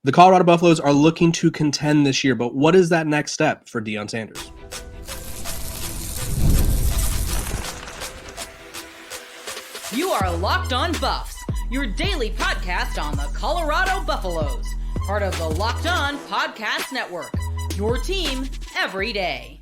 The Colorado Buffaloes are looking to contend this year, but what is that next step for Deion Sanders? You are Locked On Buffs, your daily podcast on the Colorado Buffaloes, part of the Locked On Podcast Network, your team every day.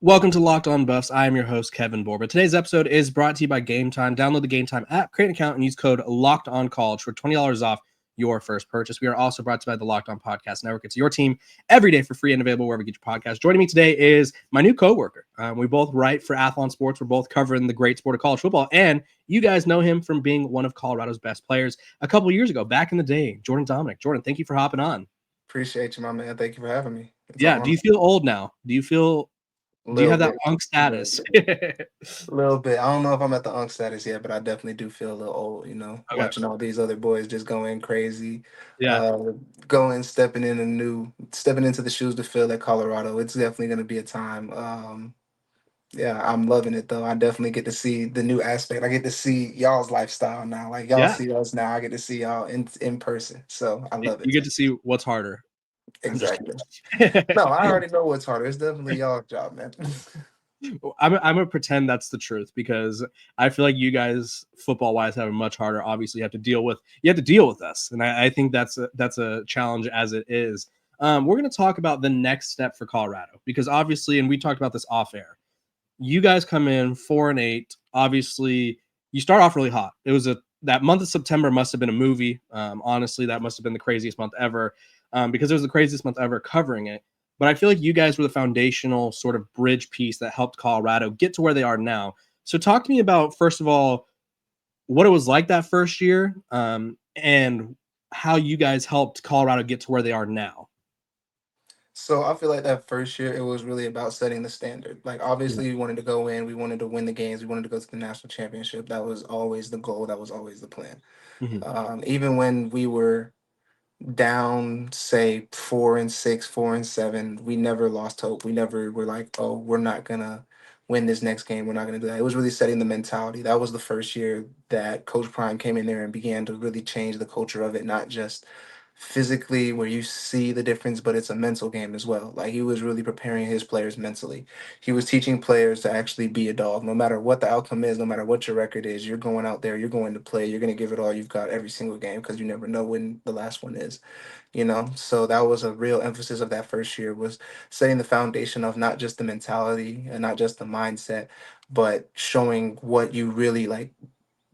Welcome to Locked On Buffs. I am your host, Kevin Borba. Today's episode is brought to you by Game Time. Download the Game Time app, create an account, and use code LOCKEDONCollege for $20 off your first purchase. We are also brought to you by the Locked On Podcast Network. It's your team every day for free and available wherever you get your podcast. Joining me today is my new coworker. We both write for Athlon Sports. We're both covering the great sport of college football, and you guys know him from being one of Colorado's best players a couple of years ago, back in the day, Jordan Domineck. Jordan, thank you for hopping on. Appreciate you, my man. Thank you for having me. Yeah, do you feel old now? Do you have that unk status? A little bit. I don't know if I'm at the unk status yet, but I definitely do feel a little old, Okay. watching all these other boys just going crazy. Yeah. Stepping into the shoes to fill at Colorado. It's definitely going to be a time. Yeah, I'm loving it though. I definitely get to see the new aspect. I get to see y'all's lifestyle now. Like y'all see us now. I get to see y'all in person. So I love You it. get to see what's harder. Exactly. No, I already know what's harder. It's definitely y'all's job, man. I'm gonna pretend that's the truth because I feel like you guys, football wise, have it much harder. Obviously, you have to deal with us, and I think that's a challenge as it is. We're gonna talk about the next step for Colorado because obviously, and we talked about this off air. You guys come in 4-8. Obviously, you start off really hot. That month of September must have been a movie. Honestly, that must have been the craziest month ever. Because it was the craziest month ever covering it. But I feel like you guys were the foundational sort of bridge piece that helped Colorado get to where they are now. So talk to me about, first of all, what it was like that first year and how you guys helped Colorado get to where they are now. So I feel like that first year, it was really about setting the standard. Like, obviously, we wanted to go in, we wanted to win the games, we wanted to go to the national championship. That was always the goal, that was always the plan. Even when we were down, say 4-6, 4-7, we never lost hope. We never were like, oh, we're not gonna win this next game. We're not gonna do that. It was really setting the mentality. That was the first year that Coach Prime came in there and began to really change the culture of it, not just physically where you see the difference, but it's a mental game as well. Like he was really preparing his players mentally. He was teaching players to actually be a dog. No matter what the outcome is, no matter what your record is, you're going out there, you're going to play, you're going to give it all you've got every single game because you never know when the last one is. So that was a real emphasis of that first year, was setting the foundation of not just the mentality and not just the mindset, but showing what you really like,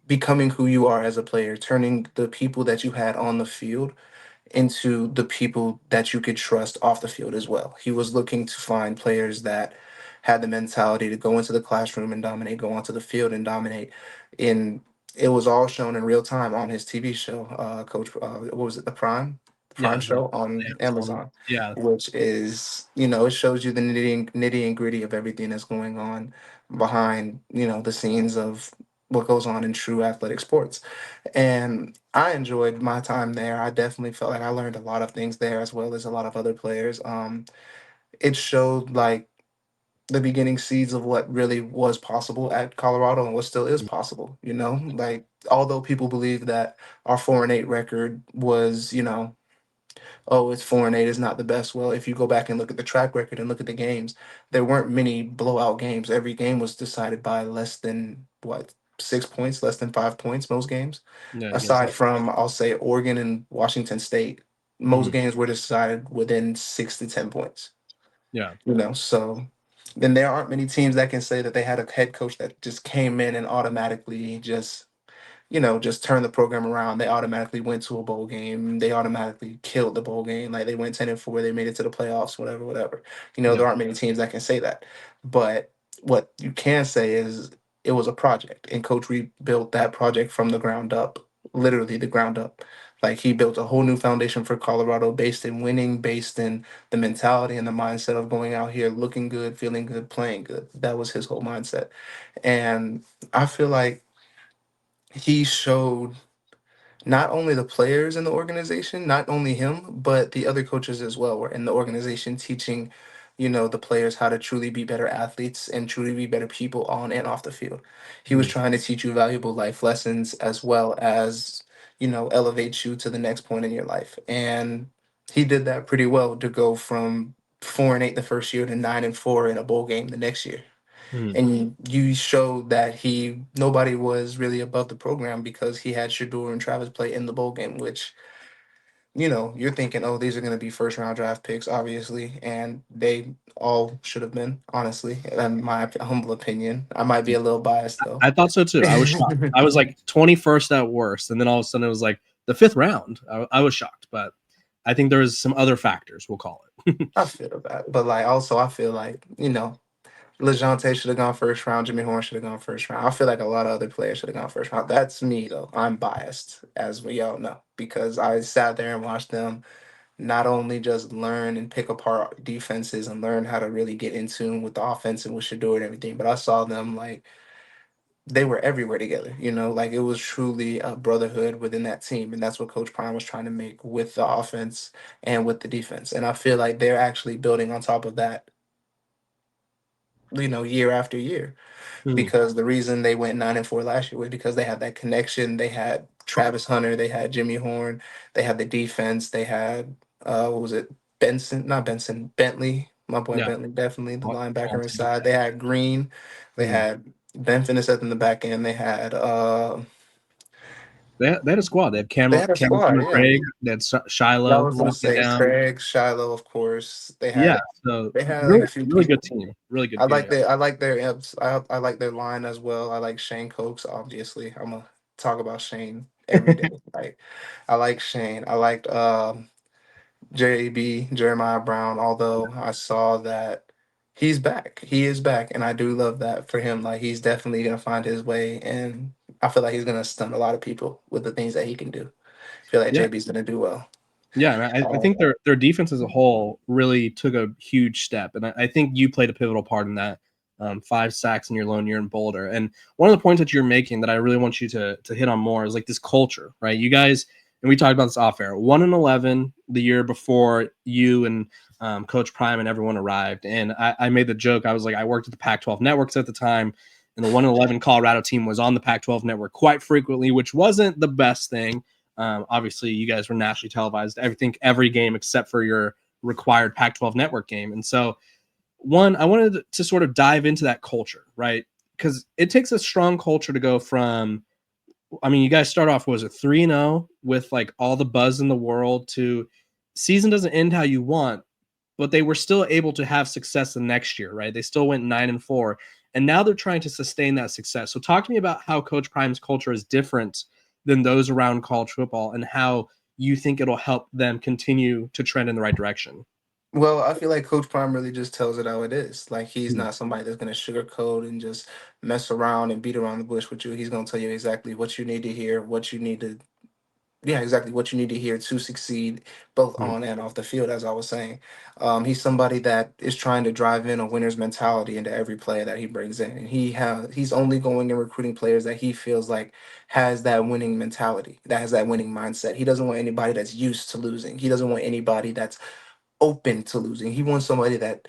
becoming who you are as a player, turning the people that you had on the field into the people that you could trust off the field as well. He was looking to find players that had the mentality to go into the classroom and dominate, go onto the field and dominate. In It was all shown in real time on his TV show, Coach. What was it? The Prime show on Amazon, Yeah. which is, it shows you the nitty and gritty of everything that's going on behind, the scenes of what goes on in true athletic sports. And I enjoyed my time there. I definitely felt like I learned a lot of things there as well as a lot of other players. It showed like the beginning seeds of what really was possible at Colorado and what still is possible, like although people believe that our 4-8 record was, oh, it's 4-8 is not the best. Well, if you go back and look at the track record and look at the games, there weren't many blowout games. Every game was decided by less than 6 points, less than 5 points, most games. Yeah. Aside from, I'll say, Oregon and Washington State, most games were decided within 6 to 10 points. Yeah. So then there aren't many teams that can say that they had a head coach that just came in and automatically just turned the program around. They automatically went to a bowl game. They automatically killed the bowl game. Like they went 10-4, they made it to the playoffs, whatever, whatever. There aren't many teams that can say that. But what you can say is it was a project, and Coach rebuilt that project from the ground up, literally the ground up. Like he built a whole new foundation for Colorado based in winning, based in the mentality and the mindset of going out here looking good, feeling good, playing good. That was his whole mindset. And I feel like he showed not only the players in the organization, not only him, but the other coaches as well were in the organization teaching, the players how to truly be better athletes and truly be better people on and off the field. He was trying to teach you valuable life lessons as well as, elevate you to the next point in your life. And he did that pretty well to go from 4-8 the first year to 9-4 in a bowl game the next year. Mhm. And you showed that nobody was really above the program because he had Shador and Travis play in the bowl game, which, you're thinking, oh, these are going to be first round draft picks, obviously. And they all should have been, honestly, in my humble opinion. I might be a little biased, though. I thought so too. I was shocked. I was like 21st at worst, and then all of a sudden it was like the 5th round. I was shocked, but I think there was some other factors. We'll call it. I feel that. But, also, I feel like, LeJounte should have gone first round. Jimmy Horn should have gone first round. I feel like a lot of other players should have gone first round. That's me, though. I'm biased, as we all know, because I sat there and watched them not only just learn and pick apart defenses and learn how to really get in tune with the offense and with Shador and everything, but I saw them like they were everywhere together. Like it was truly a brotherhood within that team, and that's what Coach Prime was trying to make with the offense and with the defense. And I feel like they're actually building on top of that, year after year, Mhm. because the reason they went 9-4 last year was because they had that connection. They had Travis Hunter, they had Jimmy Horn, they had the defense, they had what was it? Bentley, my boy Yeah. Bentley, definitely the Well, linebacker inside. They had Green, they mhm. had Ben Finney in the back end. They had a squad. They had They had a Cameron squad, yeah. Craig. They had I Shiloh was gonna locking it say down. Craig, Shiloh, of course. They Yeah. had So they had like really, a few really good people. team. Really good team. I like their I like their line as well. I like Shane Cokes, obviously. I'm gonna talk about Shane every day. Like I like Shane. I liked JB, Jeremiah Brown, although I saw that he's back. He is back, and I do love that for him. Like he's definitely gonna find his way, and I feel like he's gonna stun a lot of people with the things that he can do. I feel like Yeah. JB's gonna do well. Yeah, and I Um, think their defense as a whole really took a huge step, and I think you played a pivotal part in that. 5 sacks in your lone year in Boulder, and one of the points that you're making that I really want you to hit on more is like this culture, right? You guys, and we talked about this off air. 1-11 the year before you and Coach Prime and everyone arrived, and I made the joke. I was like, I worked at the Pac-12 networks at the time, and the 1-11 Colorado team was on the Pac-12 network quite frequently, which wasn't the best thing. Obviously, you guys were nationally televised. I think every game except for your required Pac-12 network game. And so, one, I wanted to sort of dive into that culture, right? Because it takes a strong culture to go from, I mean, you guys start off, was it 3-0 with like all the buzz in the world to season doesn't end how you want, but they were still able to have success the next year, right? They still went 9-4. And now they're trying to sustain that success. So talk to me about how Coach Prime's culture is different than those around college football and how you think it'll help them continue to trend in the right direction. well, I feel like Coach Prime really just tells it how it is. Like he's Mhm. not somebody that's gonna sugarcoat and just mess around and beat around the bush with you. He's gonna tell you exactly what you need to hear, what you need to yeah, exactly what you need to hear to succeed both Mhm. on and off the field, as I was saying. He's somebody that is trying to drive in a winner's mentality into every player that he brings in. And he's only going and recruiting players that he feels like has that winning mentality, that has that winning mindset. He doesn't want anybody that's used to losing. He doesn't want anybody that's open to losing. He wants somebody that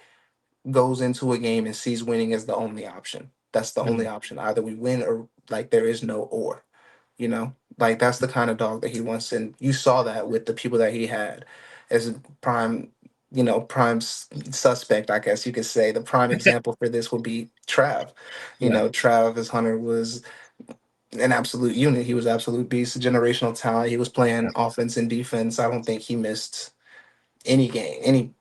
goes into a game and sees winning as the only option. That's the only Mhm. option. Either we win or like there is no or. Like that's the kind of dog that he wants, and you saw that with the people that he had as a prime, suspect, I guess you could say. The prime example for this would be Trav. Yeah. Travis Hunter was an absolute unit. He was absolute beast, a generational talent. He was Yeah. playing offense and defense. I don't think he missed any game, any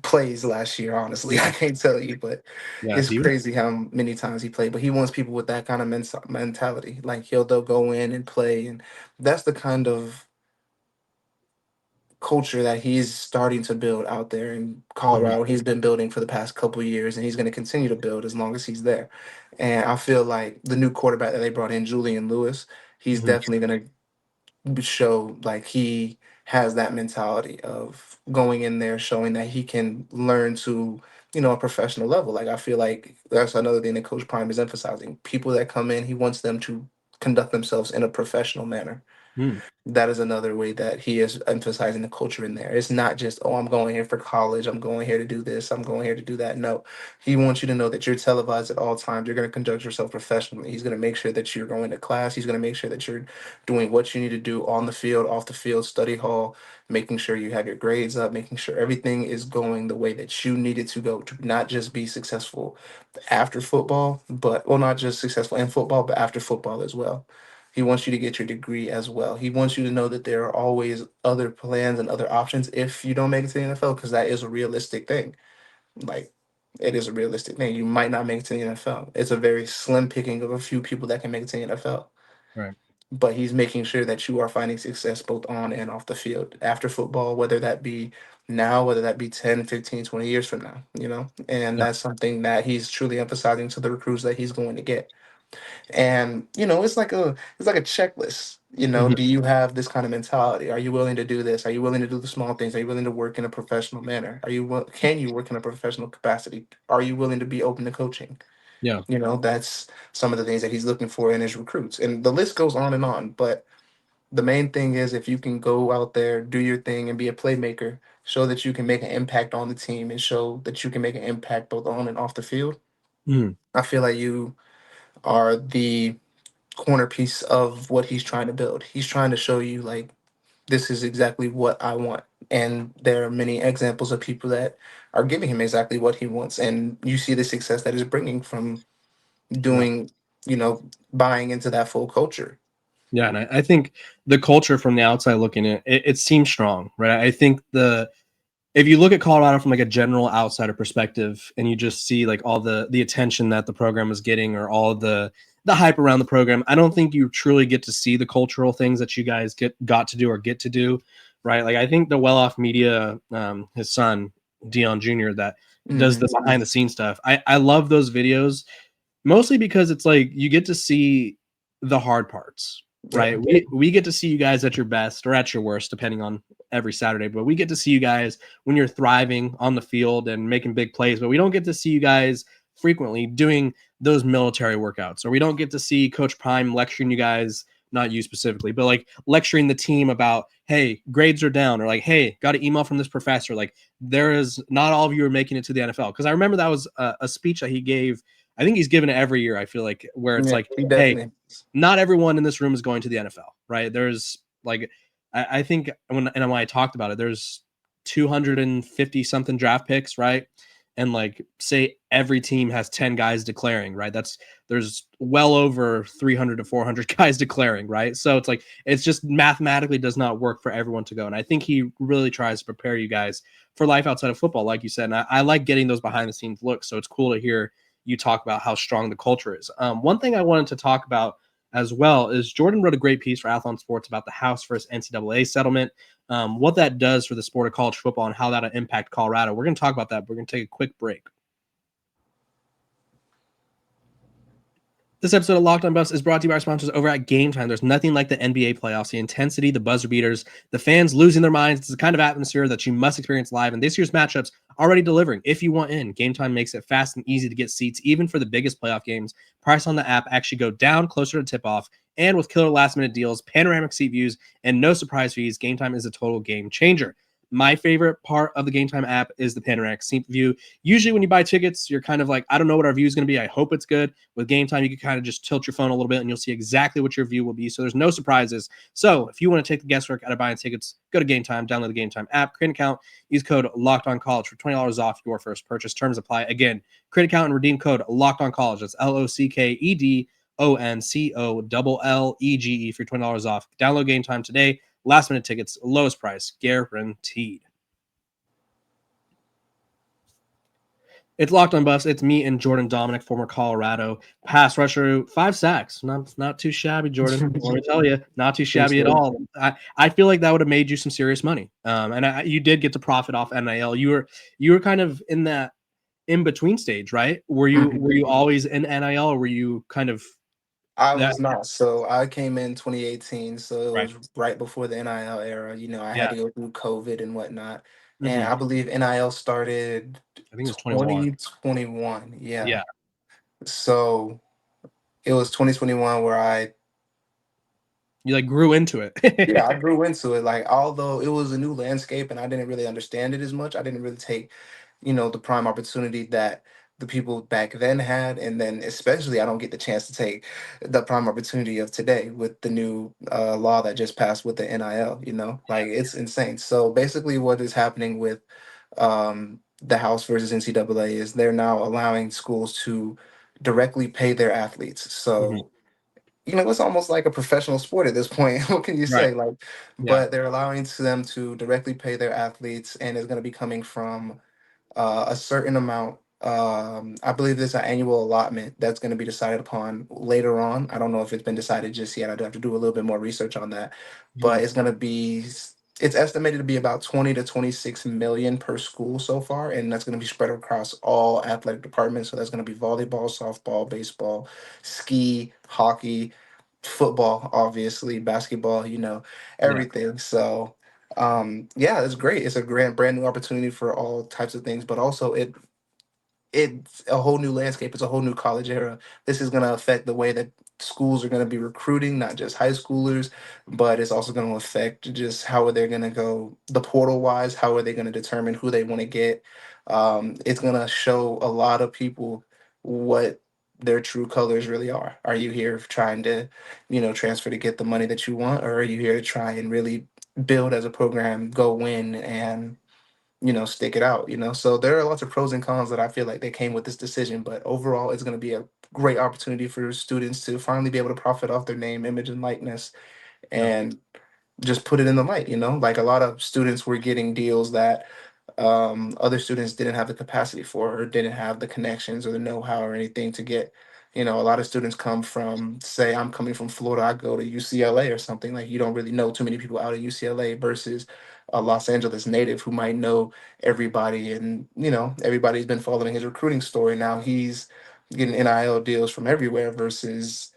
plays last year, honestly. I can't tell you, but Yeah. it's crazy how many times he played. But he wants people with that kind of mentality. Like they'll go in and play, and that's the kind of culture that he's starting to build out there in Mhm. Colorado. He's been building for the past couple of years, and he's going to continue to build as long as he's there. And I feel like the new quarterback that they brought in, Julian Lewis, he's Mhm. definitely going to show like he has that mentality of going in there showing that he can learn to a professional level. Like I feel like that's another thing that Coach Prime is emphasizing. People that come in, he wants them to conduct themselves in a professional manner. Hmm. That is another way that he is emphasizing the culture in there. It's not just, oh, I'm going here for college, I'm going here to do this, I'm going here to do that. No, he wants you to know that you're televised at all times. You're going to conduct yourself professionally. He's going to make sure that you're going to class. He's going to make sure that you're doing what you need to do on the field, off the field, study hall, making sure you have your grades up, making sure everything is going the way that you need it to go to not just be successful after football, but, well, not just successful in football, but after football as well. He wants you to get your degree as well. He wants you to know that there are always other plans and other options if you don't make it to the NFL, because that is a realistic thing. Like, it is a realistic thing. You might not make it to the NFL. It's a very slim picking of a few people that can make it to the NFL. Right. But he's making sure that you are finding success both on and off the field after football, whether that be now, whether that be 10, 15, 20 years from now, you know? And Yeah. that's something that he's truly emphasizing to the recruits that he's going to get. And it's like a checklist. Mhm. Do you have this kind of mentality? Are you willing to do this? Are you willing to do the small things? Are you willing to work in a professional manner? Can you work in a professional capacity? Are you willing to be open to coaching? Yeah. That's some of the things that he's looking for in his recruits, and the list goes on and on. But the main thing is, if you can go out there, do your thing, and be a playmaker, show that you can make an impact on the team, and show that you can make an impact both on and off the field. Mhm. I feel like you are the corner piece of what he's trying to build. He's trying to show you, like, this is exactly what I want. And there are many examples of people that are giving him exactly what he wants. And you see the success that is bringing from Yeah. doing, buying into that full culture. Yeah, and I think the culture from the outside looking in, it seems strong, right? I think if you look at Colorado from like a general outsider perspective, and you just see like all the attention that the program is getting, or all the hype around the program, I don't think you truly get to see the cultural things that you guys got to do or get to do, right? Like I think the well off media, his son Deion Jr. that does Hmm. the behind the scenes stuff. I love those videos mostly because it's like you get to see the hard parts, Yeah. right? We get to see you guys at your best or at your worst, depending on every Saturday. But we get to see you guys when you're thriving on the field and making big plays. But we don't get to see you guys frequently doing those military workouts, or we don't get to see Coach Prime lecturing you guys, not you specifically, but like lecturing the team about, hey, grades are down, or like, hey, got an email from this professor. Like, there is not all of you are making it to the NFL. Because I remember that was a speech that he gave. I think he's given it every year. I feel like where it's Yeah, like, he hey, definitely is. not everyone in this room is going to the NFL, right? There's like, I think when I talked about it, there's 250 something draft picks, right? And like, say every team has 10 guys declaring, right? There's well over 300 to 400 guys declaring, right? So it's like, it's just mathematically does not work for everyone to go. And I think he really tries to prepare you guys for life outside of football, like you said. And I like getting those behind the scenes looks. So it's cool to hear you talk about how strong the culture is. One thing I wanted to talk about as well is Jordan wrote a great piece for Athlon Sports about the House versus NCAA settlement, what that does for the sport of college football and how that'll impact Colorado. We're going to talk about that, but we're going to take a quick break. This episode of Locked On Buffs is brought to you by our sponsors over at Game Time. There's nothing like the NBA playoffs, the intensity, the buzzer beaters, the fans losing their minds. It's the kind of atmosphere that you must experience live, and this year's matchups already delivering. If you want in, Game Time makes it fast and easy to get seats, even for the biggest playoff games. Price on the app actually go down closer to tip-off, and with killer last-minute deals, panoramic seat views, and no surprise fees, Game Time is a total game changer. My favorite part of the Game Time app is the panoramic seat view. Usually when you buy tickets, you're kind of like, I don't know what our view is going to be. I hope it's good. With Game Time, you can kind of just tilt your phone a little bit and you'll see exactly what your view will be. So there's no surprises. So if you want to take the guesswork out of buying tickets, go to Game Time, download the Game Time app, create an account, use code LOCKEDONCollege for $20 off your first purchase. Terms apply. Again, create an account and redeem code LOCKEDONCollege. That's LOCKEDONCOLLEGE for $20 off. Download Game Time today. Last minute tickets, lowest price, guaranteed. It's Locked On Buffs. It's me and Jordan Domineck, former Colorado pass rusher, 5 sacks. Not too shabby, Jordan. Let me tell you, not too shabby at all. I feel like that would have made you some serious money. And you did get to profit off NIL. You were kind of in that in between stage, right? Were you always in NIL, or were you kind of I that? was not. So I came in 2018, so it Right. was right before the NIL era. I had Yeah. to go through COVID and whatnot. And Hmm. I believe NIL started I think it was 21. 2021. Yeah. Yeah. So it was 2021 where I You like grew into Yeah, I it. grew into it. Like, although it was a new landscape and I didn't really understand it as much, I didn't really take, the prime opportunity that the people back then had. And then, especially, I don't get the chance to take the prime opportunity of today with the new law that just passed with the NIL, like it's insane. So, basically, what is happening with the House versus NCAA is they're now allowing schools to directly pay their athletes. Mhm. So, it's almost like a professional sport at this point. What can you Right. say? Like, Yeah. but they're allowing to them to directly pay their athletes, and it's going to be coming from a certain amount. I believe there's an annual allotment that's going to be decided upon later on. I don't know if it's been decided just yet. I do have to do a little bit more research on that, but Mhm. it's going to be. It's estimated to be about 20 to 26 million per school so far, and that's going to be spread across all athletic departments. So that's going to be volleyball, softball, baseball, ski, hockey, football, obviously, basketball, Yeah. everything. So, yeah, it's great. It's a brand new opportunity for all types of things, but also it's a whole new landscape. It's a whole new college era. This is going to affect the way that schools are going to be recruiting, not just high schoolers, but it's also going to affect just how are they going to go the portal wise. How are they going to determine who they want to get? It's going to show a lot of people what their true colors really are. Are you here trying to, transfer to get the money that you want, or are you here to try and really build as a program, go win, and stick it out, So there are lots of pros and cons that I feel like they came with this decision, but overall it's going to be a great opportunity for students to finally be able to profit off their name, image, and likeness Yeah. and just put it in the light, Like a lot of students were getting deals that other students didn't have the capacity for or didn't have the connections or the know-how or anything to get. A lot of students come from, say, I'm coming from Florida, I go to UCLA or something. Like, you don't really know too many people out of UCLA versus a Los Angeles native who might know everybody, and everybody's been following his recruiting story. Now he's getting NIL deals from everywhere versus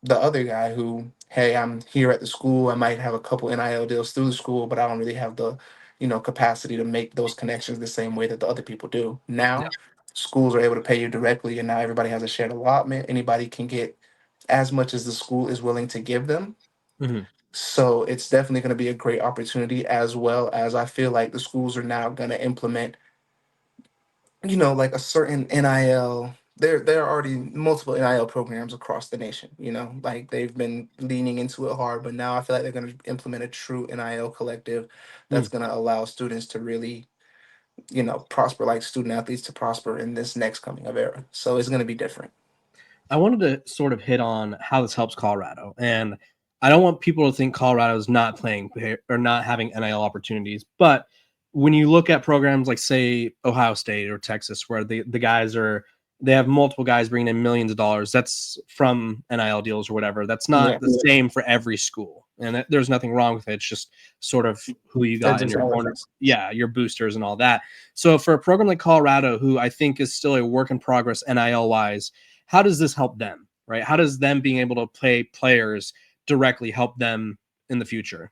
the other guy who, hey, I'm here at the school. I might have a couple NIL deals through the school, but I don't really have the, capacity to make those connections the same way that the other people do. Yeah. Now, schools are able to pay you directly, and now everybody has a shared allotment. Anybody can get as much as the school is willing to give them. Mhm. So it's definitely going to be a great opportunity, as well as I feel like the schools are now going to implement, like a certain NIL. There are already multiple NIL programs across the nation, like they've been leaning into it hard, but now I feel like they're going to implement a true NIL collective that's Mm. going to allow students to really, prosper, like student athletes to prosper in this next coming of era. So it's going to be different. I wanted to sort of hit on how this helps Colorado, and I don't want people to think Colorado is not playing or not having NIL opportunities. But when you look at programs like, say, Ohio State or Texas, where the guys are, they have multiple guys bringing in millions of dollars. That's from NIL deals or whatever. That's not Yeah, the same for every school, and there's nothing wrong with it. It's just sort of who you they're got in just your corner. elephants. Yeah, your boosters and all that. So for a program like Colorado, who I think is still a work in progress NIL wise, how does this help them, right? How does them being able to play players directly help them in the future?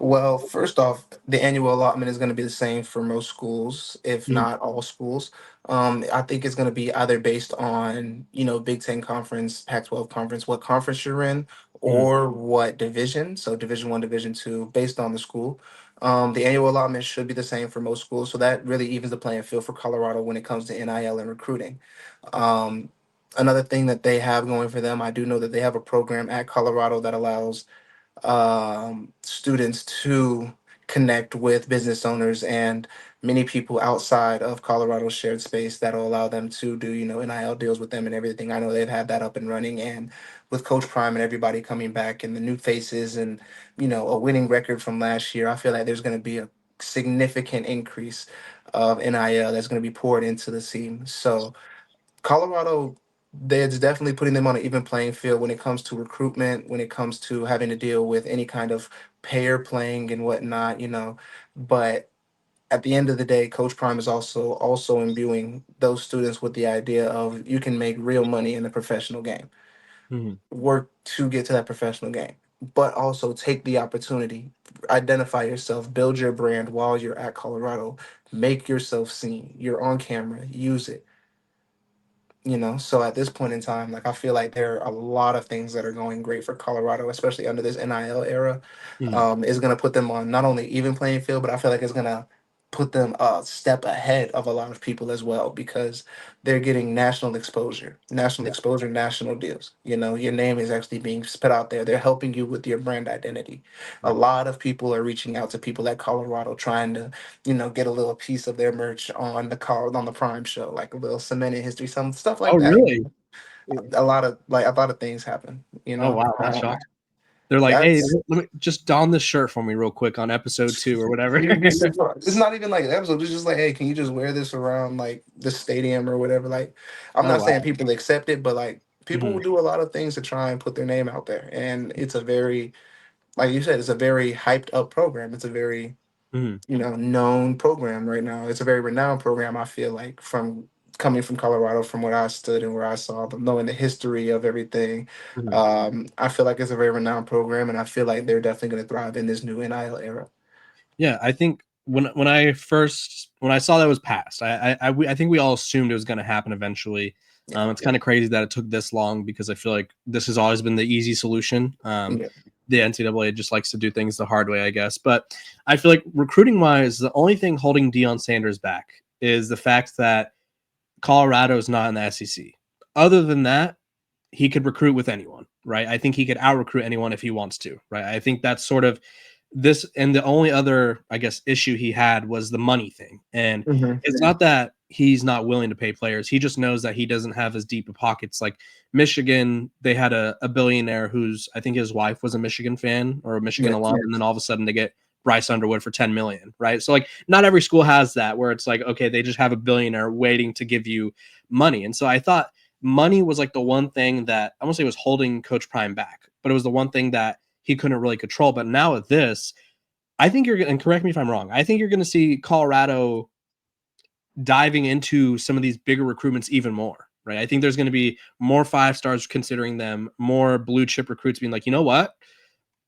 Well, first off, the annual allotment is going to be the same for most schools, if Mhm. not all schools. I think it's going to be either based on, Big Ten conference, Pac-12 conference, what conference you're in, Mhm. or what division. So Division One, Division Two, based on the school. The annual allotment should be the same for most schools. So that really evens the playing field for Colorado when it comes to NIL and recruiting. Um, Another thing that they have going for them, I do know that they have a program at Colorado that allows students to connect with business owners and many people outside of Colorado's shared space that'll allow them to do, NIL deals with them and everything. I know they've had that up and running, and with Coach Prime and everybody coming back and the new faces and, a winning record from last year, I feel like there's going to be a significant increase of NIL that's going to be poured into the team. So, Colorado, that's definitely putting them on an even playing field when it comes to recruitment, when it comes to having to deal with any kind of payer playing and whatnot. But at the end of the day, Coach Prime is also imbuing those students with the idea of you can make real money in the professional game. Mhm. Work to get to that professional game, but also take the opportunity, identify yourself, build your brand while you're at Colorado, make yourself seen. You're on camera, use it, So at this point in time, like I feel like there are a lot of things that are going great for Colorado, especially under this NIL era. Mhm. Is going to put them on not only even playing field, but I feel like it's going to put them a step ahead of a lot of people as well, because they're getting Yeah. national deals. Your name is actually being put out there. They're helping you with your brand identity. A Right. lot of people are reaching out to people at Colorado trying to get a little piece of their merch on the Prime show, like a little cement in history, some stuff like Oh, that. really? A lot of things happen. Oh, wow. That's shocking. They're like, hey, That's let me just don this shirt for me real quick on episode 2 or whatever. You'd be surprised. It's not even like an episode. It's just like, hey, can you just wear this around like the stadium or whatever? Like, I'm Oh, not saying wow. people accept it, but like people Mhm. will do a lot of things to try and put their name out there. And it's a very, like you said, it's a very hyped up program. It's a very Mhm. known program right now. It's a very renowned program. I feel like from coming from Colorado, from where I stood and where I saw them, knowing the history of everything, Mhm. I feel like it's a very renowned program, and I feel like they're definitely going to thrive in this new NIL era. Yeah, I think when I saw that was passed, I think we all assumed it was going to happen eventually. Yeah, It's kind of crazy that it took this long because I feel like this has always been the easy solution. yeah. The NCAA just likes to do things the hard way, I guess. But I feel like recruiting wise, the only thing holding Deion Sanders back is the fact that Colorado is not in the SEC. Other than that, he could recruit with anyone, right? I think he could out recruit anyone if he wants to, right? I think that's sort of this. And the only other, I guess, issue he had was the money thing. And hmm it's not that he's not willing to pay players. He just knows that he doesn't have as deep of pockets. Like Michigan, they had a billionaire who's, I think his wife was a Michigan fan or a Michigan Yeah, alum. And then all of a sudden they get Bryce Underwood for 10 million, right? So like not every school has that where it's like, okay, they just have a billionaire waiting to give you money. And so I thought money was like the one thing that I won't say was holding Coach Prime back, but it was the one thing that he couldn't really control. But now with this, I think you're going to, and correct me if I'm wrong, I think you're going to see Colorado diving into some of these bigger recruitments even more, right? I think there's going to be more 5 stars considering them, more blue chip recruits being like, you know what?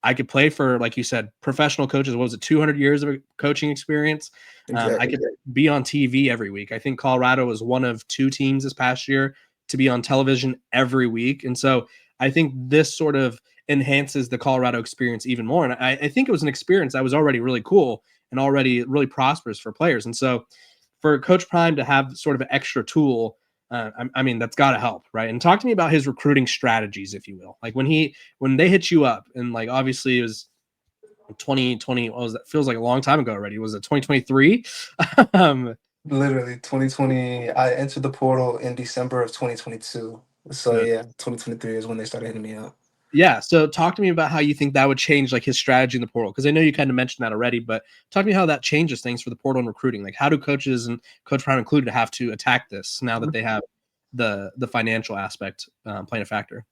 I could play for, like you said, professional coaches. What was it, 200 years of coaching experience? I exactly. could be on TV every week. I think Colorado was one of 2 teams this past year to be on television every week. And so I think this sort of enhances the Colorado experience even more. And I think it was an experience that was already really cool and already really prosperous for players. And so for Coach Prime to have sort of an extra tool, I mean, that's got to help, right? And talk to me about his recruiting strategies, if you will. Like when they hit you up, and like obviously it was 2020. What was that? Feels like a long time ago already. Was it 2023? um, Literally 2020. I entered the portal in December of 2022. So good. yeah, 2023 is when they started hitting me up. Yeah. So talk to me about how you think that would change like his strategy in the portal. Because I know you kind of mentioned that already, but talk to me how that changes things for the portal and recruiting. Like how do coaches and Coach Prime included have to attack this now that they have the financial aspect playing a factor?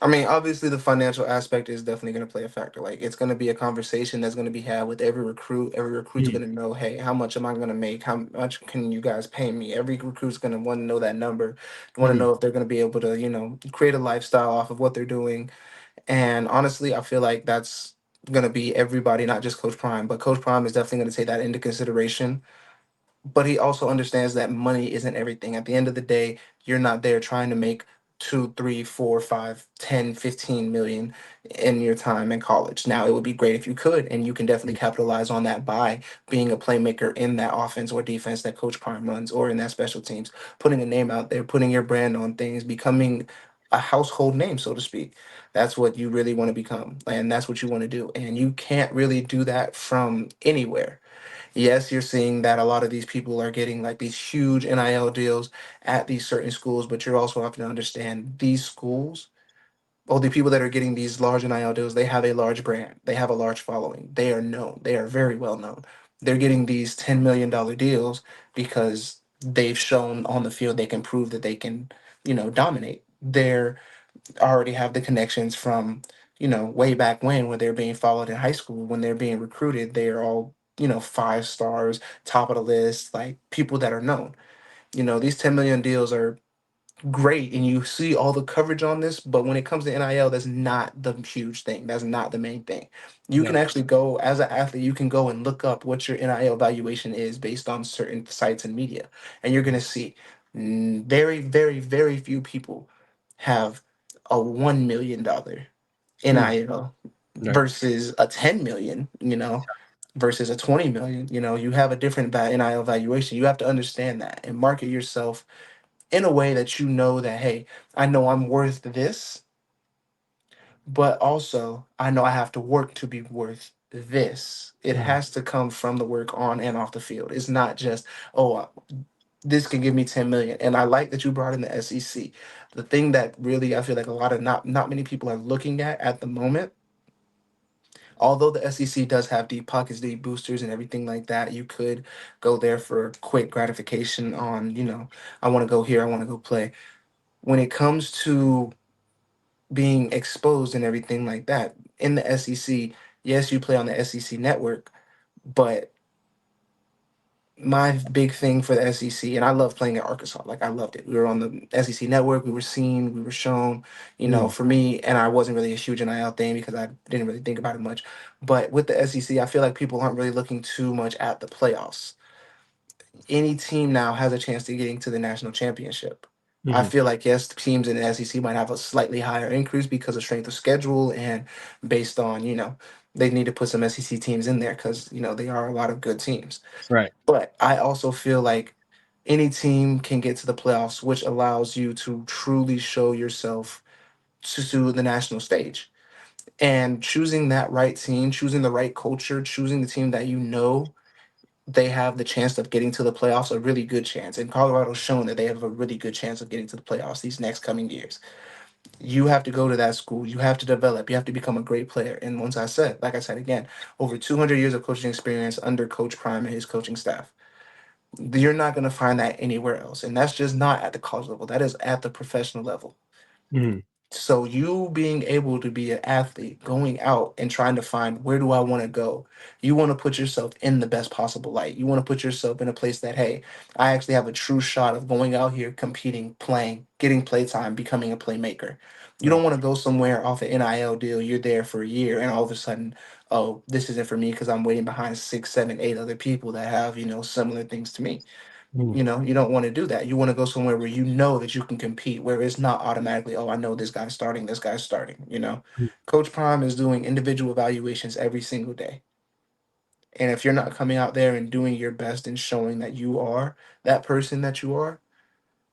I mean, obviously, the financial aspect is definitely going to play a factor. Like, it's going to be a conversation that's going to be had with every recruit. Every recruit's Mhm. going to know, hey, how much am I going to make? How much can you guys pay me? Every recruit's going to want to know that number, want to Mhm. know if they're going to be able to, create a lifestyle off of what they're doing. And honestly, I feel like that's going to be everybody, not just Coach Prime, but Coach Prime is definitely going to take that into consideration, but he also understands that money isn't everything. At the end of the day, you're not there trying to make 2, 3, 4, 5, 10, 15 million in your time in college. Now, it would be great if you could, and you can definitely capitalize on that by being a playmaker in that offense or defense that Coach Prime runs, or in that special teams, putting a name out there, putting your brand on things, becoming a household name, so to speak. That's what you really want to become, and that's what you want to do. And you can't really do that from anywhere. Yes, you're seeing that a lot of these people are getting like these huge NIL deals at these certain schools, but you're also having to understand these schools, or the people that are getting these large NIL deals, they have a large brand, they have a large following, they are known, they are very well known. They're getting these $10 million deals because they've shown on the field they can prove that they can, dominate. They're already have the connections from way back when they're being followed in high school, when they're being recruited, they are all 5 stars, top of the list, like people that are known. These 10 million deals are great, and you see all the coverage on this, but when it comes to NIL, that's not the huge thing, that's not the main thing. You Yeah. can actually go as an athlete, you can go and look up what your NIL valuation is based on certain sites and media, and you're going to see Very, very, very few people have a $1 million Mm. NIL Right. versus a 10 million, versus a 20 million. You have a different NIL valuation. You have to understand that and market yourself in a way that you know that, hey, I know I'm worth this, but also I know I have to work to be worth this. It Mm. has to come from the work on and off the field. It's not just, oh, this can give me 10 million. And I like that you brought in the SEC. The thing that really I feel like a lot of not many people are looking at the moment, although the SEC does have deep pockets, deep boosters and everything like that, you could go there for quick gratification on, I want to go here, I want to go play. When it comes to being exposed and everything like that in the SEC, yes, you play on the SEC network, but my big thing for the SEC, and I love playing at Arkansas. Like I loved it. We were on the SEC network. We were seen. We were shown. Mm. For me, and I wasn't really a huge NIL thing because I didn't really think about it much. But with the SEC, I feel like people aren't really looking too much at the playoffs. Any team now has a chance to getting to the national championship. I Mhm. feel like yes, the teams in the SEC might have a slightly higher increase because of strength of schedule and based on they need to put some SEC teams in there because they are a lot of good teams. Right. But I also feel like any team can get to the playoffs, which allows you to truly show yourself to the national stage. And choosing that right team, choosing the right culture, choosing the team that they have the chance of getting to the playoffs, a really good chance. And Colorado's shown that they have a really good chance of getting to the playoffs these next coming years. You have to go to that school. You have to develop. You have to become a great player. And once I said, like I said again, over 200 years of coaching experience under Coach Prime and his coaching staff. You're not going to find that anywhere else. And that's just not at the college level, that is at the professional level. Mhm. So you being able to be an athlete, going out and trying to find where do I want to go? You want to put yourself in the best possible light. You want to put yourself in a place that, hey, I actually have a true shot of going out here, competing, playing, getting playtime, becoming a playmaker. You Right. don't want to go somewhere off an NIL deal. You're there for a year, and all of a sudden, oh, this isn't for me because I'm waiting behind 6, 7, 8 other people that have similar things to me. Mhm. You don't want to do that. You want to go somewhere where you know that you can compete, where it's not automatically, oh, I know this guy's starting. Mhm. Coach Prime is doing individual evaluations every single day. And if you're not coming out there and doing your best and showing that you are that person that you are,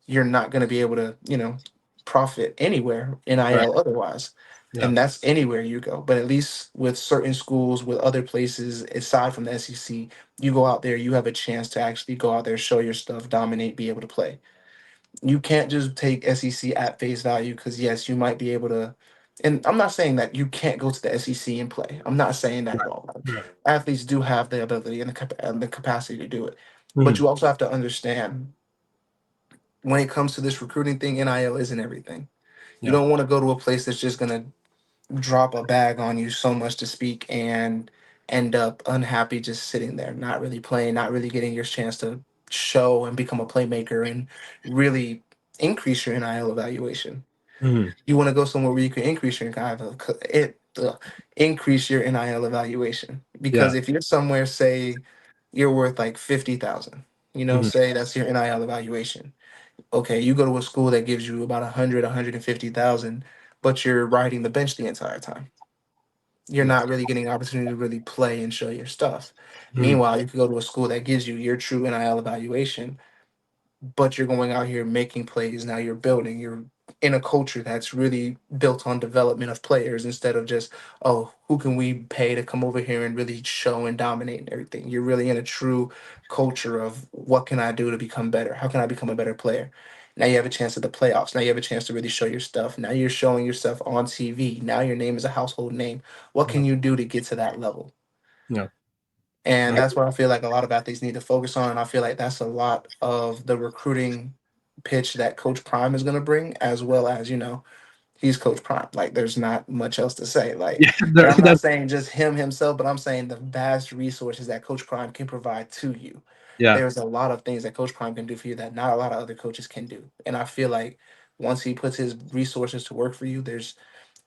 you're not going to be able to, profit anywhere, Right. NIL otherwise. Yeah. And that's anywhere you go. But at least with certain schools, with other places, aside from the SEC, you go out there, you have a chance to actually go out there, show your stuff, dominate, be able to play. You can't just take SEC at face value because, yes, you might be able to. And I'm not saying that you can't go to the SEC and play. I'm not saying that at Right. all. Right. Athletes do have the ability and and the capacity to do it. But Mhm. you also have to understand when it comes to this recruiting thing, NIL isn't everything. You Yeah. don't want to go to a place that's just going to drop a bag on you so much to speak and end up unhappy just sitting there, not really playing, not really getting your chance to show and become a playmaker and really increase your NIL evaluation. Mhm. You want to go somewhere where you can increase your increase your NIL evaluation. Yeah. Because if you're somewhere, say you're worth like 50,000, Mhm. say that's your NIL evaluation. Okay, you go to a school that gives you about 100, 150,000, but you're riding the bench the entire time. You're Yeah. not really getting an opportunity to really play and show your stuff. Mhm. Meanwhile, you could go to a school that gives you your true NIL evaluation, but you're going out here making plays. Now you're building. You're in a culture that's really built on development of players instead of just, oh, who can we pay to come over here and really show and dominate and everything. You're really in a true culture of what can I do to become better? How can I become a better player? Now you have a chance at the playoffs. Now you have a chance to really show your stuff. Now you're showing yourself on TV. Now your name is a household name. What Yeah. can you do to get to that level? Yeah. And I that's what I feel like a lot of athletes need to focus on. And I feel like that's a lot of the recruiting pitch that Coach Prime is going to bring, as well as, he's Coach Prime. Like, there's not much else to say. Like, yeah, and there, I'm not that's saying just himself, but I'm saying the vast resources that Coach Prime can provide to you. yeah. There's a lot of things that Coach Prime can do for you that not a lot of other coaches can do. And I feel like once he puts his resources to work for you, there's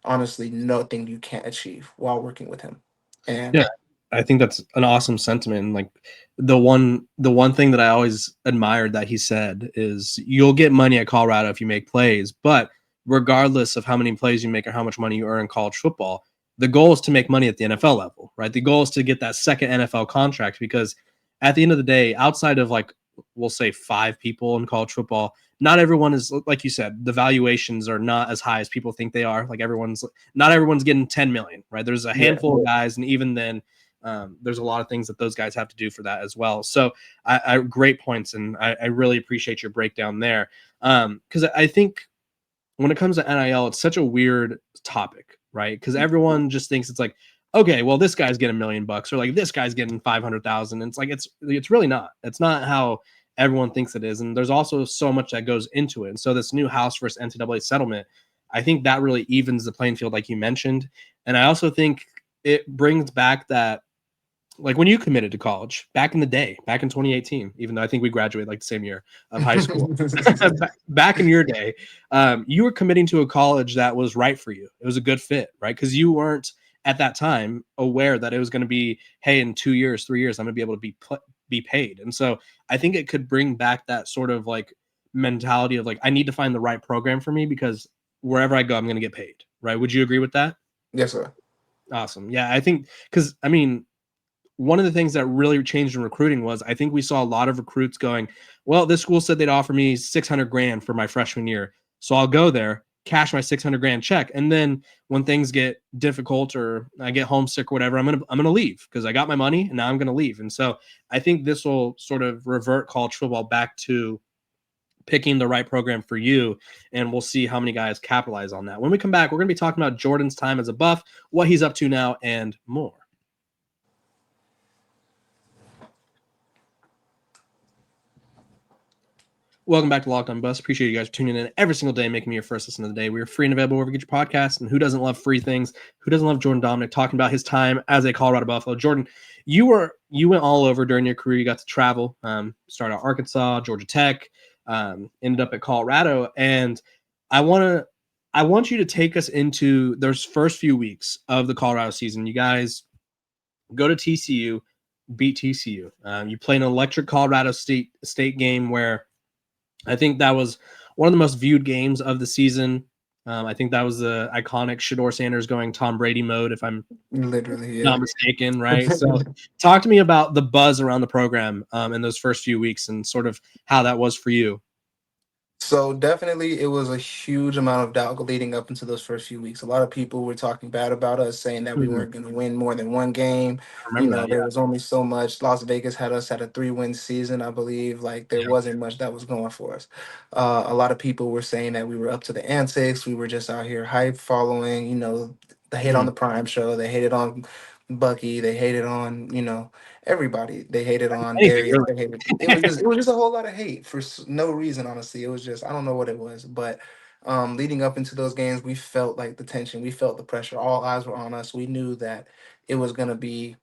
honestly nothing you can't achieve while working with him. And Yeah. I think that's an awesome sentiment. And like the one thing that I always admired that he said is you'll get money at Colorado if you make plays, but regardless of how many plays you make or how much money you earn in college football, the goal is to make money at the NFL level, right? The goal is to get that second NFL contract because at the end of the day, outside of like we'll say 5 people in college football, not everyone is like you said, the valuations are not as high as people think they are. Like not everyone's getting 10 million, right? There's a Yeah. handful of guys, and even then, there's a lot of things that those guys have to do for that as well. So, I great points, and I really appreciate your breakdown there. Because I think when it comes to NIL, it's such a weird topic, right? Because everyone just thinks it's like, okay, well, this guy's getting $1 million, or like this guy's getting 500,000. And it's like it's really not. It's not how everyone thinks it is, and there's also so much that goes into it. And so this new House versus NCAA settlement, I think that really evens the playing field, like you mentioned. And I also think it brings back that like when you committed to college back in the day, back in 2018, even though I think we graduated like the same year of high school, back in your day, you were committing to a college that was right for you. It was a good fit, right? Because you weren't at that time aware that it was going to be, hey, in 2 years, 3 years, I'm going to be able to be paid. And so I think it could bring back that sort of like mentality of like, I need to find the right program for me because wherever I go, I'm going to get paid, right? Would you agree with that? Yes, sir. Awesome. Yeah, I think because I mean, one of the things that really changed in recruiting was I think we saw a lot of recruits going, well, this school said they'd offer me 600 grand for my freshman year. So I'll go there, cash my 600 grand check. And then when things get difficult or I get homesick or whatever, I'm going to leave because I got my money and now I'm going to leave. And so I think this will sort of revert college football back to picking the right program for you. And we'll see how many guys capitalize on that. When we come back, we're going to be talking about Jordan's time as a Buff, what he's up to now, and more. Welcome back to Locked On Bus. Appreciate you guys tuning in every single day, making me your first listen of the day. We are free and available wherever you get your podcast. And who doesn't love free things? Who doesn't love Jordan Domineck talking about his time as a Colorado Buffalo? Jordan, you went all over during your career. You got to travel, started out Arkansas, Georgia Tech, ended up at Colorado. And I want you to take us into those first few weeks of the Colorado season. You guys go to TCU, beat TCU. You play an electric Colorado State game where I think that was one of the most viewed games of the season. I think that was the iconic Shedeur Sanders going Tom Brady mode, if I'm Literally, yeah. not mistaken, right? So talk to me about the buzz around the program in those first few weeks and sort of how that was for you. So definitely, it was a huge amount of doubt leading up into those first few weeks. A lot of people were talking bad about us, saying that we Mhm. weren't going to win more than one game. I remember that, There yeah. was only so much. Las Vegas had us at a 3-win season, I believe. Like there Yeah. wasn't much that was going for us. A lot of people were saying that we were up to the antics. We were just out here hype following. They hate on Mhm. the Prime show. They hated on Bucky. They hated on everybody. They hated on Anything, Darius. really. They hated. It was just a whole lot of hate for no reason. Honestly, it was just I don't know what it was, but leading up into those games, we felt like the tension. We felt the pressure. All eyes were on us. We knew that it was gonna be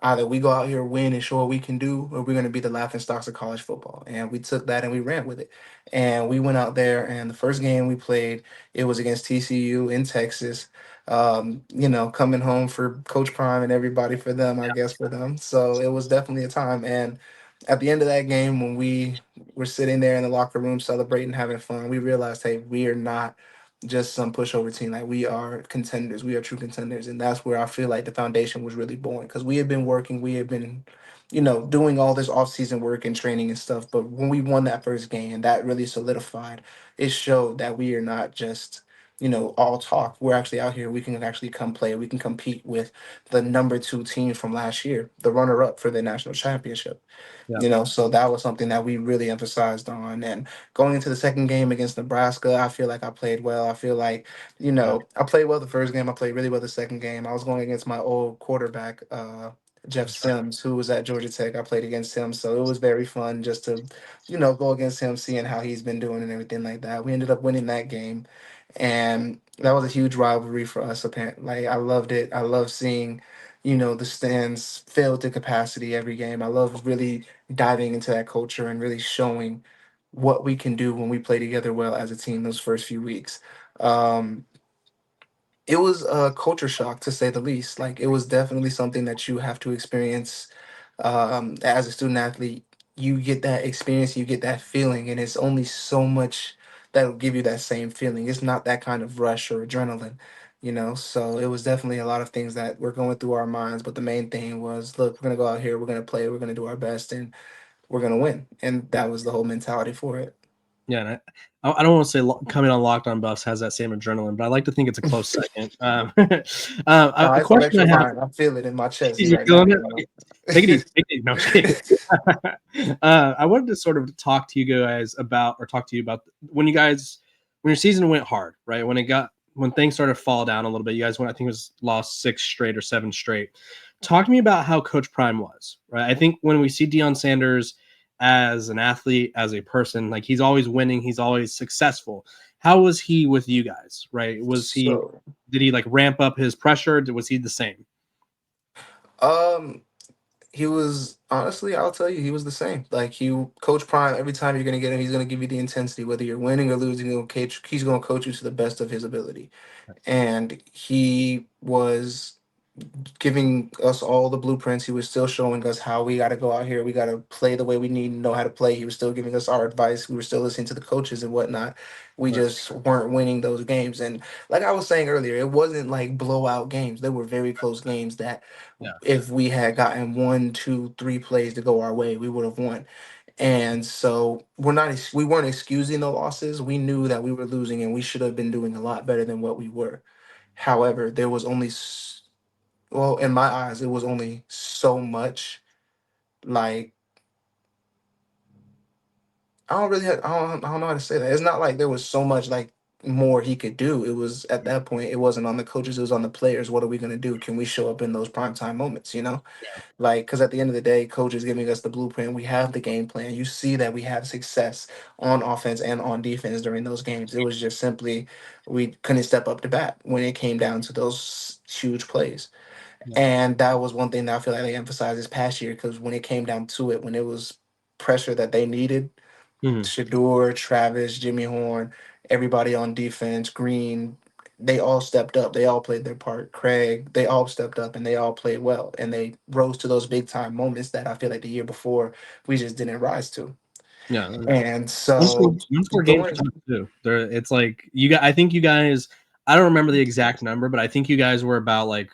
either we go out here, win, and show what we can do, or we're gonna be the laughing stocks of college football. And we took that and we ran with it. And we went out there, and the first game we played, it was against TCU in Texas. Coming home for Coach Prime and everybody for them, I guess for them. So it was definitely a time. And at the end of that game, when we were sitting there in the locker room celebrating, having fun, we realized, hey, we are not just some pushover team. Like we are contenders. We are true contenders. And that's where I feel like the foundation was really born. Because we had been working, we had been, doing all this off-season work and training and stuff. But when we won that first game, that really solidified. It showed that we are not just all talk. We're actually out here. We can actually come play. We can compete with the number 2 team from last year, the runner-up for the national championship. Yeah. So that was something that we really emphasized on. And going into the second game against Nebraska, I feel like I played well. I feel like, Yeah. I played well the first game. I played really well the second game. I was going against my old quarterback, Jeff That's right. Sims, who was at Georgia Tech. I played against him. So it was very fun just to, go against him, seeing how he's been doing and everything like that. We ended up winning that game. And that was a huge rivalry for us. Apparently, like I loved it. I love seeing, the stands filled to capacity every game. I love really diving into that culture and really showing what we can do when we play together well as a team those first few weeks. Um, It was a culture shock to say the least. Like it was definitely something that you have to experience as a student athlete. You get that experience, you get that feeling, and it's only so much that'll give you that same feeling. It's not that kind of rush or adrenaline, you know. So it was definitely a lot of things that were going through our minds. But the main thing was, look, we're gonna go out here, we're gonna play, we're gonna do our best, and we're gonna win. And that was the whole mentality for it. Yeah, and I don't want to say coming on Locked On Buffs has that same adrenaline, but I like to think it's a close second. No, A it's question I have. electrifying. I feel it in my chest You're right now. feeling it? You know? Okay. Take it easy. Take it easy. No, I'm kidding. I wanted to sort of talk to you guys about, or talk to you about when your season went hard, right? When things started to fall down a little bit, you guys went, I think it was lost 6 straight or 7 straight. Talk to me about how Coach Prime was, right? I think when we see Deion Sanders as an athlete, as a person, like he's always winning, he's always successful. How was he with you guys, right? So, Did he like ramp up his pressure? Was he the same? um, he was honestly, I'll tell you, he was the same. Like Coach Prime, every time you're gonna get him, he's gonna give you the intensity, whether you're winning or losing. He's gonna coach you to the best of his ability, and he was giving us all the blueprints. He was still showing us how we got to go out here. We got to play the way we need to know how to play. He was still giving us our advice. We were still listening to the coaches and whatnot. We Right. just weren't winning those games. And like I was saying earlier, it wasn't like blowout games. They were very close games that Yeah. if we had gotten 1, 2, 3 plays to go our way, we would have won. And so we weren't excusing the losses. We knew that we were losing and we should have been doing a lot better than what we were. However, there was only well, in my eyes, it was only so much. Like I don't know how to say that. It's not like there was so much like more he could do. It was at that point, it wasn't on the coaches, it was on the players. What are we gonna do? Can we show up in those prime time moments? You know, like because at the end of the day, coach is giving us the blueprint. We have the game plan. You see that we have success on offense and on defense during those games. It was just simply we couldn't step up to bat when it came down to those huge plays. Yeah. And that was one thing that I feel like they emphasized this past year because when it came down to it, when it was pressure that they needed, Mhm. Shador, Travis, Jimmy Horn, everybody on defense, Green, they all stepped up. They all played their part. Craig, they all stepped up and they all played well. And they rose to those big time moments that I feel like the year before we just didn't rise to. Yeah. And so One score games are going, tough too. It's like you got. I think you guys. I don't remember the exact number, but I think you guys were about like,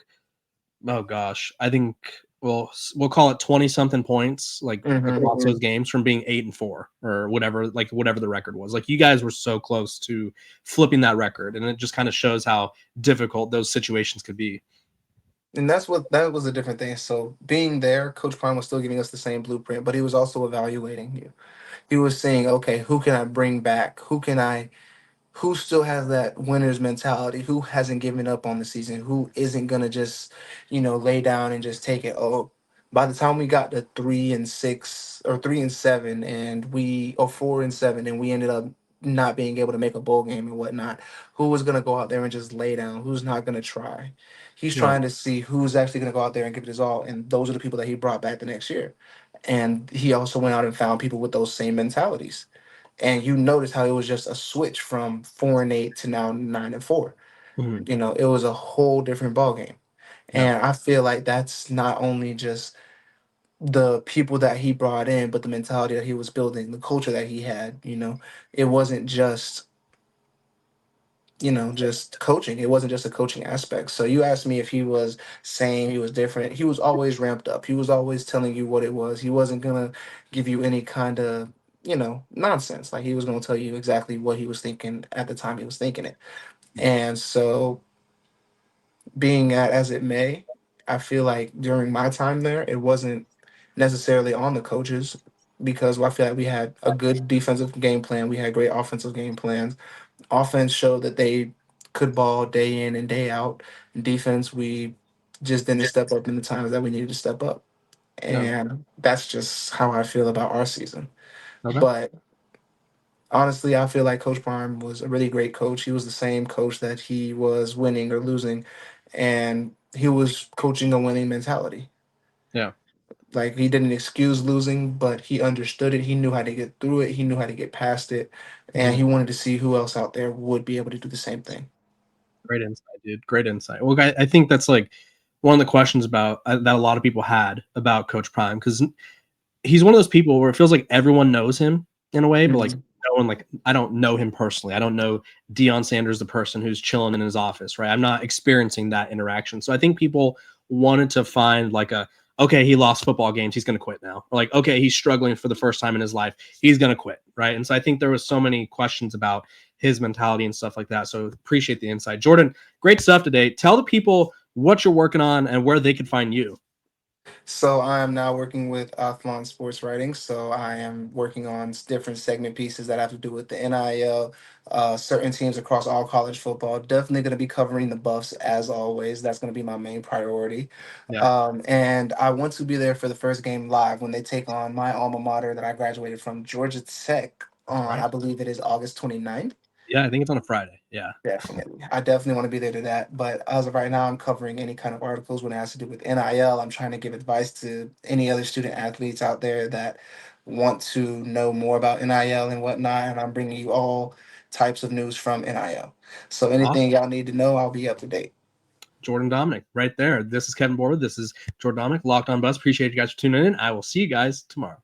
oh gosh, I think we'll call it 20 something points like Mhm. across those games from being 8-4 or whatever the record was. Like you guys were so close to flipping that record, and it just kind of shows how difficult those situations could be. And that was a different thing. So being there, Coach Prime was still giving us the same blueprint, but he was also evaluating you. He was saying, okay, who can I bring back? Who still has that winner's mentality? Who hasn't given up on the season? Who isn't gonna just, lay down and just take it? Oh, by the time we got to 3-6 or 3-7 and we or 4-7 and we ended up not being able to make a bowl game and whatnot, who was gonna go out there and just lay down? Who's not gonna try? He's Yeah. trying to see who's actually gonna go out there and give it his all, and those are the people that he brought back the next year. And he also went out and found people with those same mentalities, and you notice how it was just a switch from 4-8 to now 9-4. Mhm. It was a whole different ball game. Yeah. And I feel like that's not only just the people that he brought in, but the mentality that he was building, the culture that he had. It wasn't just coaching. It wasn't just a coaching aspect. So you asked me if he was saying he was different. He was always ramped up. He was always telling you what it was. He wasn't gonna give you any kind of, nonsense. Like he was gonna tell you exactly what he was thinking at the time he was thinking it. And so being at as it may, I feel like during my time there, it wasn't necessarily on the coaches because I feel like we had a good defensive game plan. We had great offensive game plans. Offense showed that they could ball day in and day out. Defense, we just didn't step up in the times that we needed to step up. Yeah. And that's just how I feel about our season. Okay. But honestly, I feel like Coach Prime was a really great coach. He was the same coach that he was winning or losing, and he was coaching a winning mentality. Yeah. Like he didn't excuse losing, but he understood it. He knew how to get through it. He knew how to get past it, and Mhm. he wanted to see who else out there would be able to do the same thing. Great insight, dude. Great insight. Well, I think that's like one of the questions about that a lot of people had about Coach Prime, because he's one of those people where it feels like everyone knows him in a way, but like Mhm. no one, like I don't know him personally. I don't know Deion Sanders, the person who's chilling in his office, right? I'm not experiencing that interaction. So I think people wanted to find like okay, he lost football games, he's going to quit now. Or like, okay, he's struggling for the first time in his life, he's going to quit, right? And so I think there was so many questions about his mentality and stuff like that. So appreciate the insight. Jordan, great stuff today. Tell the people what you're working on and where they can find you. So I am now working with Athlon Sports Writing. So I am working on different segment pieces that have to do with the NIL, certain teams across all college football. Definitely going to be covering the Buffs as always. That's going to be my main priority. Yeah. And I want to be there for the first game live when they take on my alma mater that I graduated from, Georgia Tech, on, Right. I believe it is August 29th. Yeah, I think it's on a Friday. Yeah. Definitely. I definitely want to be there to that. But as of right now, I'm covering any kind of articles when it has to do with NIL. I'm trying to give advice to any other student athletes out there that want to know more about NIL and whatnot. And I'm bringing you all types of news from NIL. So anything Awesome. y'all need to know, I'll be up to date. Jordan Domineck right there. This is Kevin Borba. This is Jordan Domineck, Locked On Bus. Appreciate you guys for tuning in. I will see you guys tomorrow.